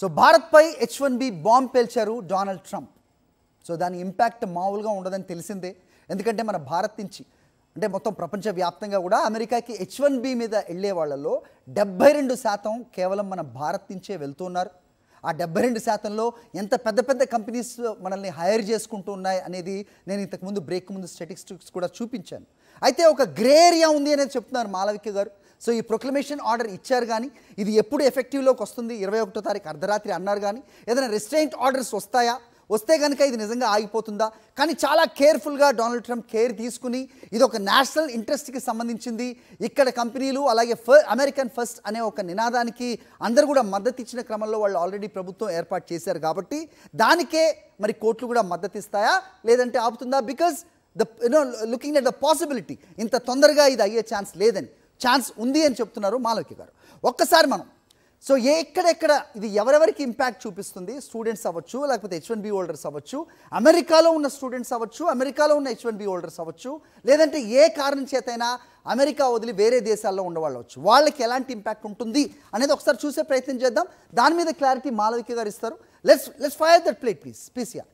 So భారత్పై H1B bomb పేల్చారు Donald Trump. So దాని ఇంపాక్ట్ మామూలుగా ఉండదని తెలిసిందే. ఎందుకంటే మన భారత్ నుంచి అంటే మొత్తం ప్రపంచవ్యాప్తంగా కూడా అమెరికాకి H1B మీద వెళ్ళే వాళ్ళలో 72% కేవలం మన భారత్ నుంచే వెళ్తున్నారు. ఆ 72%లో ఎంత పెద్ద పెద్ద కంపెనీస్ మనల్ని హైర్ చేసుకుంటూ ఉన్నాయి అనేది నేను ఇంతకుముందు బ్రేక్ ముందు స్టాటిస్టిక్స్ కూడా చూపించాను. అయితే ఒక గ్రే ఏరియా ఉంది అనేది చెప్తున్నారు మాలవిక గారు. సో ఈ ప్రొక్లమేషన్ ఆర్డర్ ఇచ్చారు కానీ ఇది ఎప్పుడు ఎఫెక్టివ్లోకి వస్తుంది 21వ తారీఖు అర్ధరాత్రి అన్నారు కానీ ఏదైనా రెస్ట్రెయింట్ ఆర్డర్స్ వస్తాయా, వస్తే కనుక ఇది నిజంగా ఆగిపోతుందా? కానీ చాలా కేర్ఫుల్గా డొనాల్డ్ ట్రంప్ కేర్ తీసుకుని ఇది ఒక నేషనల్ ఇంట్రెస్ట్కి సంబంధించింది, ఇక్కడ కంపెనీలు అలాగే అమెరికన్ ఫస్ట్ అనే ఒక నినాదానికి అందరూ కూడా మద్దతు ఇచ్చిన క్రమంలో వాళ్ళు ఆల్రెడీ ప్రభుత్వం ఏర్పాటు చేశారు కాబట్టి దానికే మరి కోర్టులు కూడా మద్దతు ఇస్తాయా లేదంటే ఆపుతుందా? Because looking at the possibility ఇంత తొందరగా ఇది అయ్యే ఛాన్స్ ఉంది అని చెప్తున్నారు మాలవిక గారు. ఒక్కసారి మనం సో ఎక్కడెక్కడ ఇది ఎవరెవరికి ఇంపాక్ట్ చూపిస్తుంది, స్టూడెంట్స్ అవ్వచ్చు లేకపోతే H1B హోల్డర్స్ అవ్వచ్చు, అమెరికాలో ఉన్న స్టూడెంట్స్ అవ్వచ్చు, అమెరికాలో ఉన్న H1B హోల్డర్స్ అవ్వచ్చు, లేదంటే ఏ కారణం చేతైనా అమెరికా వదిలి వేరే దేశాల్లో ఉండవాళ్ళు అవ్వచ్చు, వాళ్ళకి ఎలాంటి ఇంపాక్ట్ ఉంటుంది అనేది ఒకసారి చూసే ప్రయత్నం చేద్దాం. దాని మీద క్లారిటీ మాలవిక గారు ఇస్తారు. Let's fire that plate please yeah.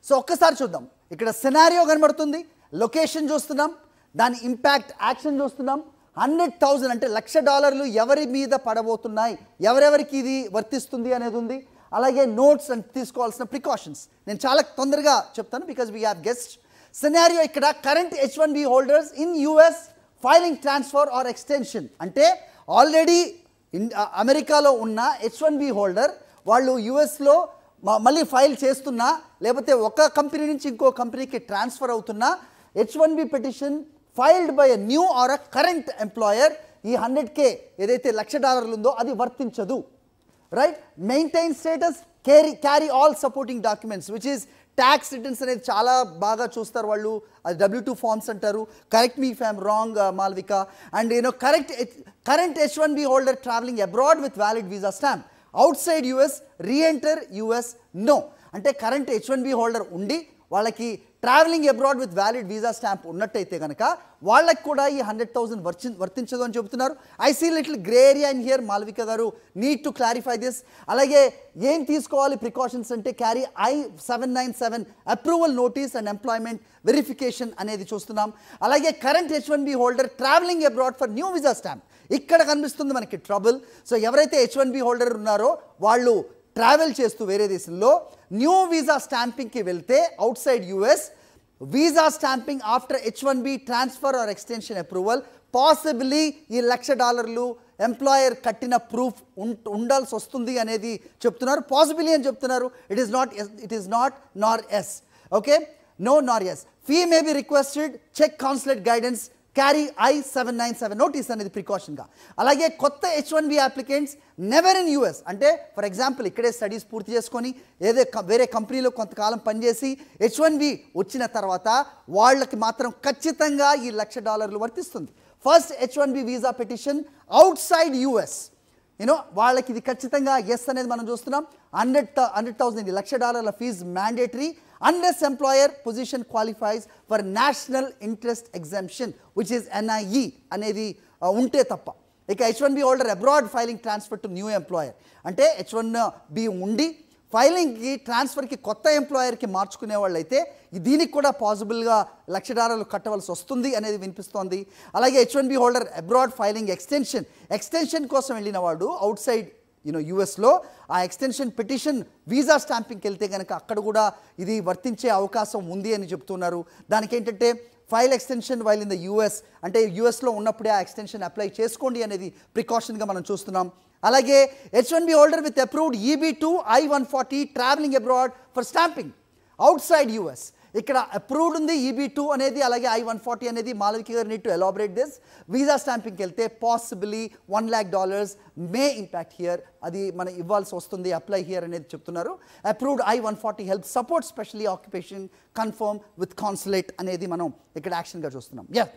So ఒక్కసారి చూద్దాం. ఇక్కడ సినారియో కనబడుతుంది, లొకేషన్ చూస్తున్నాం, దాని ఇంపాక్ట్ యాక్షన్ చూస్తున్నాం. 100,000 అంటే $1,00,000 ఎవరి మీద పడబోతున్నాయి, ఎవరెవరికి ఇది వర్తిస్తుంది అనేది ఉంది. అలాగే నోట్స్ అండ్ తీసుకోవాల్సిన ప్రికాషన్స్ నేను చాలా తొందరగా చెప్తాను because we have guest. Scenario ఇక్కడ current H1B holders in US filing transfer or extension అంటే ఆల్రెడీ అమెరికాలో ఉన్న H1B హోల్డర్ వాళ్ళు యుఎస్లో మళ్ళీ ఫైల్ చేస్తున్నా లేకపోతే ఒక కంపెనీ నుంచి ఇంకో కంపెనీకి ట్రాన్స్ఫర్ అవుతున్నా H1B petition filed by a new or uh current employer ఈ 100K ఏదైతే $1,00,000 ఉందో అది వర్తించదు. Right. Maintain status, carry all supporting documents which is tax returns అనేది చాలా బాగా చూస్తారు వాళ్ళు, అది W2 ఫార్మ్స్ అంటారు. Correct me if I'm wrong Malvika. And current H1B holder travelling abroad with valid visa stamp outside US reenter US no. అంటే current H1B holder ఉండి వాళ్ళకి travelling abroad with valid visa stamp ఉన్నట్టయితే కనుక వాళ్ళకి కూడా ఈ 100,000 వర్తించదు అని చెబుతున్నారు. I see little grey area in here Malvika garu, need to clarify this. అలాగే ఏం తీసుకోవాలి ప్రికాషన్స్ అంటే carry I-797 approval notice and employment verification అనేది చూస్తున్నాం. అలాగే current H1B holder travelling abroad for new visa stamp ఇక్కడ కనిపిస్తుంది మనకి ట్రబుల్. సో ఎవరైతే H1B హోల్డర్ ఉన్నారో వాళ్ళు ట్రావెల్ చేస్తూ వేరే దేశంలో న్యూ వీసా స్టాంపింగ్కి వెళ్తే outside US visa stamping after H1B transfer or extension approval possibly ఈ $1,00,000 ఎంప్లాయర్ కట్టిన ప్రూఫ్ ఉండాల్సి వస్తుంది అనేది చెప్తున్నారు. పాసిబిలీ అని చెప్తున్నారు. It is not nor S. Okay, no nor S. Fee may be requested, check consulate guidance, carry I-797 notice అనేది ప్రికాషన్గా. అలాగే కొత్త H1B applicants never in US అంటే ఫర్ ఎగ్జాంపుల్ ఇక్కడే స్టడీస్ పూర్తి చేసుకొని వేరే కంపెనీలో కొంతకాలం పనిచేసి H1B వచ్చిన తర్వాత వాళ్ళకి మాత్రం ఖచ్చితంగా ఈ $1,00,000 వర్తిస్తుంది. First H1B visa petition outside US వాళ్ళకి ఇది ఖచ్చితంగా ఎస్ అనేది మనం చూస్తున్నాం. 100,000 $1,00,000 fees mandatory unless employer position qualifies for national interest exemption which is NIE అనేది ఉంటే తప్ప. ఇక H1B holder abroad filing transfer to new employer అంటే H1B ఉండి ఫైలింగ్కి ట్రాన్స్ఫర్కి కొత్త ఎంప్లాయర్కి మార్చుకునే వాళ్ళు అయితే దీనికి కూడా పాసిబుల్గా $1,00,000 కట్టవలసి వస్తుంది అనేది వినిపిస్తోంది. అలాగే H1B holder abroad filing extension కోసం వెళ్ళిన వాడు అవుట్సైడ్ యుఎస్లో ఆ ఎక్స్టెన్షన్ పిటిషన్ వీసా స్టాంపింగ్కి వెళ్తే కనుక అక్కడ కూడా ఇది వర్తించే అవకాశం ఉంది అని చెప్తున్నారు. దానికి ఏంటంటే file extension while in the US అంటే యుఎస్లో ఉన్నప్పుడే ఆ ఎక్స్టెన్షన్ అప్లై చేసుకోండి అనేది ప్రికాషన్గా మనం చూస్తున్నాం. అలాగే H1B holder with approved EB2 I-140 traveling abroad for stamping outside US ఇక్కడ అప్రూవ్డ్ ఉంది EB2 అనేది, అలాగే I-140 అనేది. మాలవిక గారు need to elaborate this. Visa స్టాంపింగ్కి వెళ్తే పాసిబిలీ $1,00,000 మే ఇంపాక్ట్ హియర్, అది మనం ఇవ్వాల్సి వస్తుంది అప్లై హియర్ అనేది చెప్తున్నారు. Approved I-140 help support specially occupation confirm with consulate అనేది మనం ఇక్కడ యాక్షన్గా చూస్తున్నాం. యా.